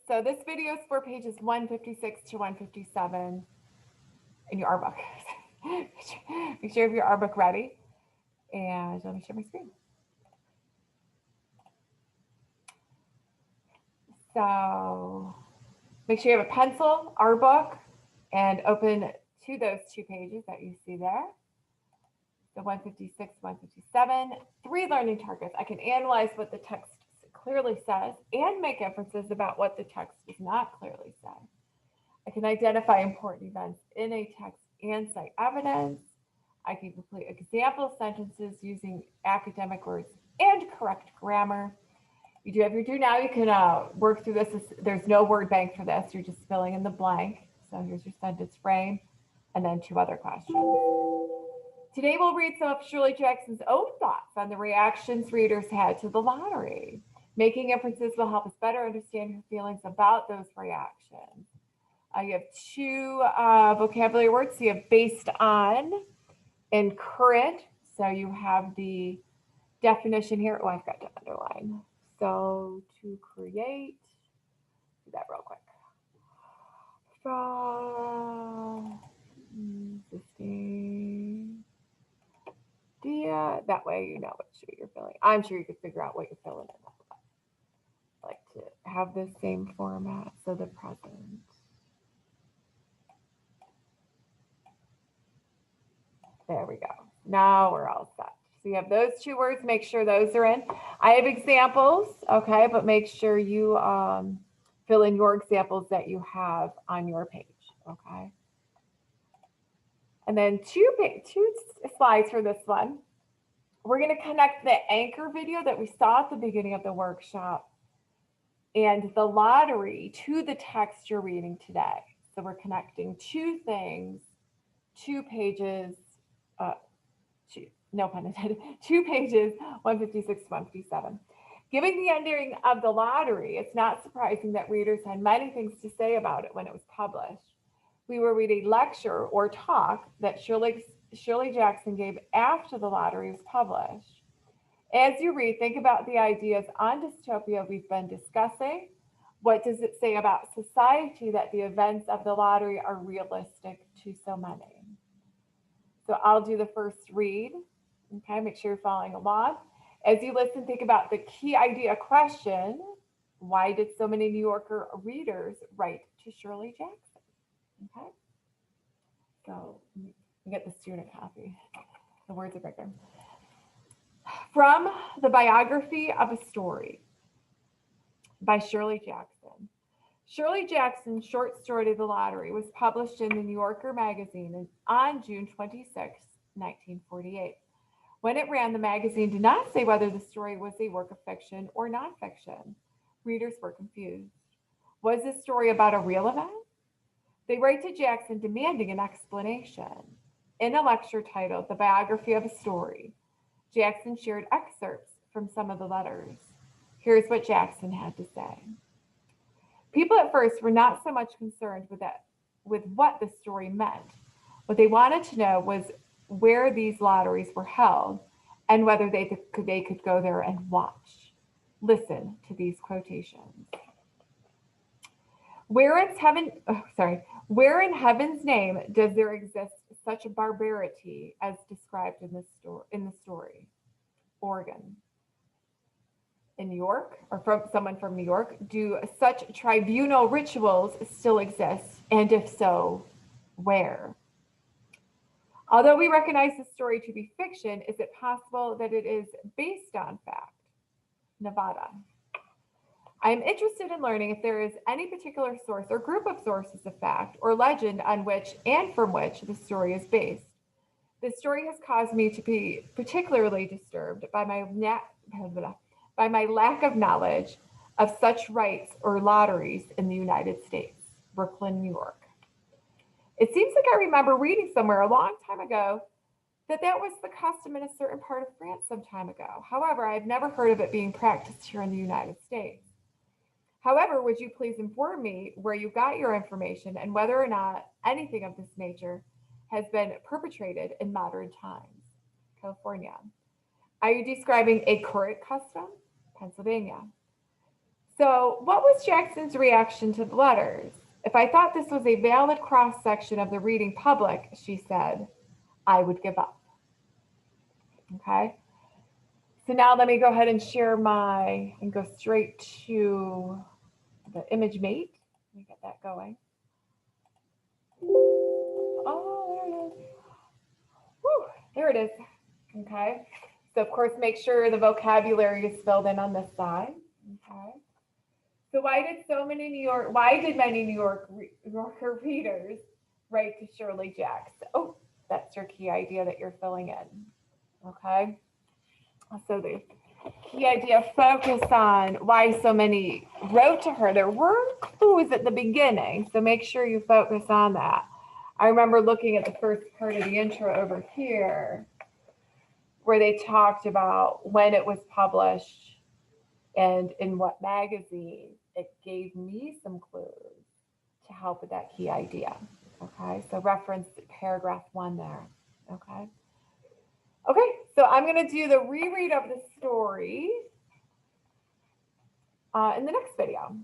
So this video is for pages 156 to 157 in your art book. Make sure you have your art book ready. And let me share my screen. So make sure you have a pencil, art book, and open to those 2 pages that you see there. So 156, 157, 3 learning targets. I can analyze what the text clearly says and make inferences about what the text does not clearly say. I can identify important events in a text and cite evidence. I can complete example sentences using academic words and correct grammar. You do have your do now. You can work through this. There's no word bank for this. You're just filling in the blank. So here's your sentence frame and then 2 other questions. Today we'll read some of Shirley Jackson's own thoughts on the reactions readers had to the lottery. Making inferences will help us better understand her feelings about those reactions. You have 2 vocabulary words. So you have based on and current. So you have the definition here. Oh, I've got to underline. So to create, do that real quick. Existing. That way you know what you're filling. I'm sure you could figure out what you're filling in. I like to have the same format. So the present. There we go. Now we're all set. So you have those 2 words. Make sure those are in. I have examples, okay, but make sure you fill in your examples that you have on your page, okay? And then 2 slides for this one. We're going to connect the anchor video that we saw at the beginning of the workshop and the lottery to the text you're reading today. So we're connecting 2 things, 2 pages, no pun intended, 2 pages, 156 to 157. Given the ending of the lottery, it's not surprising that readers had many things to say about it when it was published. We will read a lecture or talk that Shirley Jackson gave after the lottery was published. As you read, think about the ideas on dystopia we've been discussing. What does it say about society that the events of the lottery are realistic to so many? So I'll do the first read. Okay, make sure you're following along. As you listen, think about the key idea question. Why did so many New Yorker readers write to Shirley Jackson? Okay, so you get the student copy. The words are bigger. From the biography of a story by Shirley Jackson. Shirley Jackson's short story The Lottery was published in the New Yorker magazine on June 26, 1948. When it ran, the magazine did not say whether the story was a work of fiction or nonfiction. Readers were confused. Was this story about a real event? They write to Jackson demanding an explanation. In a lecture titled The Biography of a Story, Jackson shared excerpts from some of the letters. Here's what Jackson had to say. People at first were not so much concerned with what the story meant. What they wanted to know was where these lotteries were held and whether they could go there and watch. Listen to these quotations. Where in heaven's name does there exist such a barbarity as described in the story? Oregon. In New York, or from someone from New York, do such tribunal rituals still exist? And if so, where? Although we recognize the story to be fiction, is it possible that it is based on fact? Nevada. I am interested in learning if there is any particular source or group of sources of fact or legend on which and from which the story is based. This story has caused me to be particularly disturbed by my lack of knowledge of such rights or lotteries in the United States. Brooklyn, New York. It seems like I remember reading somewhere a long time ago that was the custom in a certain part of France some time ago. However, I've never heard of it being practiced here in the United States. However, would you please inform me where you got your information and whether or not anything of this nature has been perpetrated in modern times? California. Are you describing a current custom? Pennsylvania. So what was Jackson's reaction to the letters? If I thought this was a valid cross-section of the reading public, she said, I would give up. Okay. So now let me go ahead and share and go straight to the ImageMate. Let me get that going. Oh, there it is. Okay. So of course, make sure the vocabulary is filled in on this side. Okay. So why did many New Yorker readers write to Shirley Jackson? Oh, that's your key idea that you're filling in. Okay. So the key idea, focus on why so many wrote to her. There were clues at the beginning, so make sure you focus on that. I remember looking at the first part of the intro over here, where they talked about when it was published and in what magazine. It gave me some clues to help with that key idea. Okay, so reference paragraph 1 there. Okay. Okay, so I'm going to do the reread of the story in the next video.